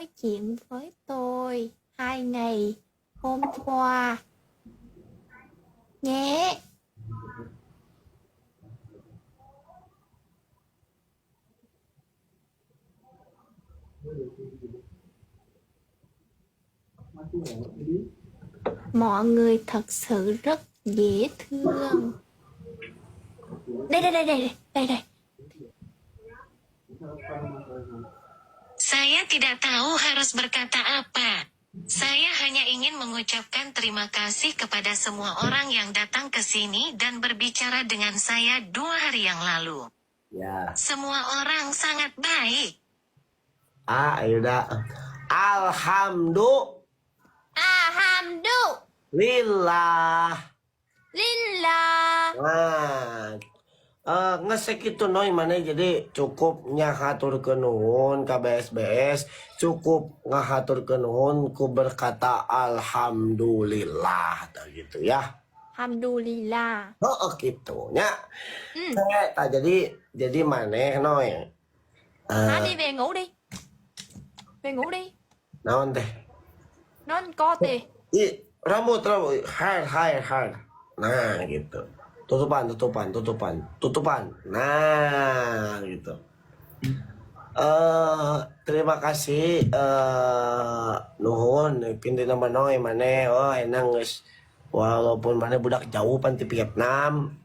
nói chuyện với tôi 2 ngày hôm qua nhé. Mọi người thật sự rất dễ thương. Đây. Saya tidak tahu harus berkata apa. Saya hanya ingin mengucapkan terima kasih kepada semua orang yang datang ke sini dan berbicara dengan saya 2 hari yang lalu. Ya. Semua orang sangat baik. Yaudah. Alhamdulillah. Nah, ngesek itu noy mana jadi cukup ngahaturkeun nuhun ka BSBS, cukup ngahaturkeun nuhun ku berkata alhamdulillah gitu ya. Alhamdulillah. Gitu nya. Jadi maneh noy. Đi về ngủ đi. Về ngủ đi. Naon teh? Non có teh. Rambut hair. Nah gitu. Tutupan. Nah gitu. Terima kasih nuhun pindah nama noy maneh. Oh enang geus walaupun maneh budak jauh pan ti Vietnam.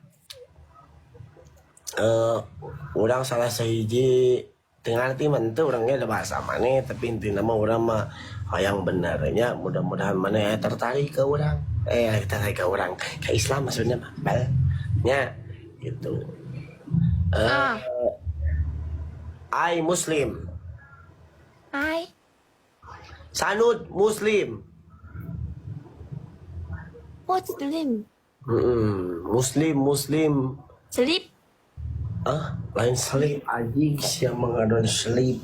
Urang salah sahiji tengah arti mentu orangnya ada bahasa maneh tapi intinya mah urang mah yang benernya mudah-mudahan maneh tertarik ke urang. Tertarik ke urang ke Islam maksudnya mah. Ya gitu. I Muslim. Ai? Sanud Muslim. What's the name? Muslim. Sleep. Lain sleep anjing siang mengadon sleep.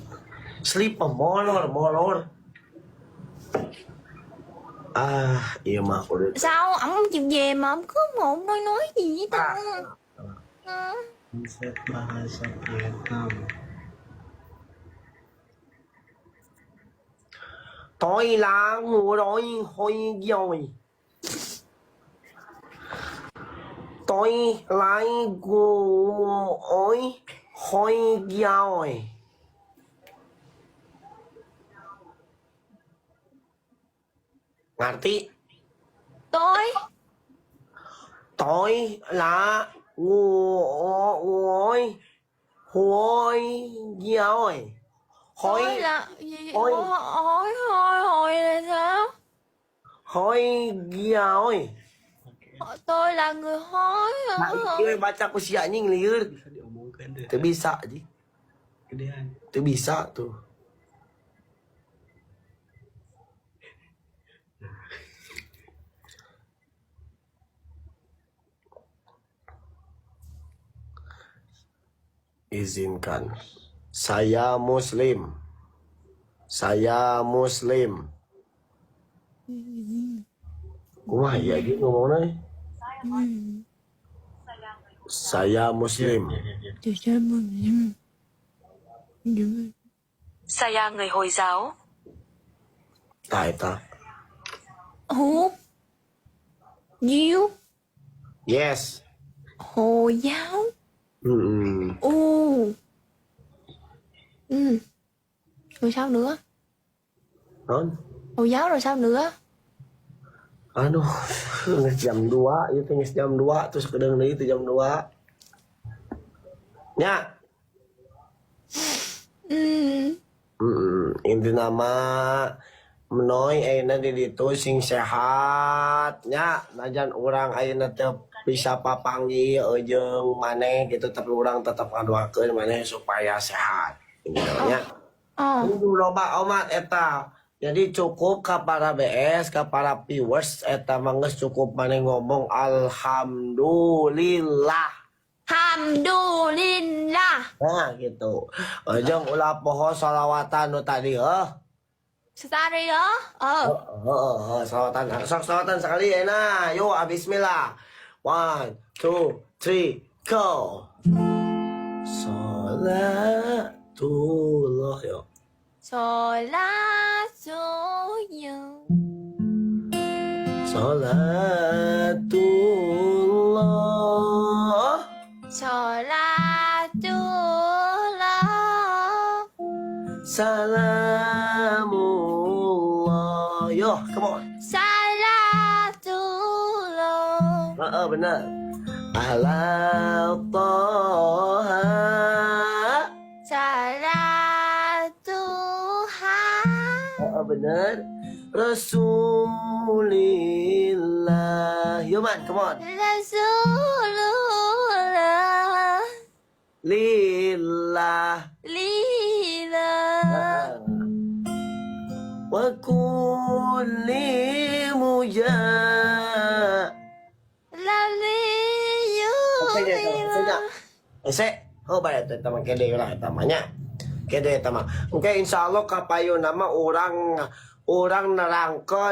Sleep molor. Iya mah aku udah. Sao ông không chịu về mà ông cứ một nói gì với tao? Konsep bahasa Vietnam. Tôi là người nói hơi giỏi. Tôi là người hơi giỏi. Ngerti? Tôi là người hơi giỏi. Tôi là gì? Hỏi là sao? Hơi giỏi. Tôi là người hỏi. Ini baca ku si anjing lieur. Bisa diomongkan deh. Teu bisa ji. Gedean. Teu bisa tuh. Izinkan. Saya Muslim. Kumaha ya gitu ngomongnya? Saya Muslim. Saya người Hồi giáo. Eta. Hút. Diếu. Yes. Hồi giáo. Rồi sao nữa? Non. Hồi giáo rồi sao nữa? Aduh, nges jam 2, itu nges jam 2, terus kedeng deui itu jam 2. Nya. Inti nama menoy ayeuna di ditu sing sehat nya, najan urang ayeuna teu bisa papanggih jeung maneh gitu tapi urang tetep ngadoakeun maneh supaya sehat. Intinya. Kudu loba omat eta. Jadi cukup ka para BS, ka para viewers eta manggeus cukup maneh ngomong alhamdulillah. Alhamdulillah. Nah gitu. Jeung ulah poho salawatan nu tadi Tadi đó. Salawatan. Sok salawatan sekali enak. Yuk bismillah. 1, 2, 3, go. Salatullah yuk. Sholatullah. Salatullah. Sholatullah. Salamullah. Yo, come on. Salatullah. Benar. Ala Taha. Salatuha. Benar. Rasulillah. Yo man, come on. Rasulullah. Lillah. Lillah. Wa kulli mujah. Bayar tu tama kede lah tamanya. Kede tama. Okay, insyaallah kapayo nama orang nerangkan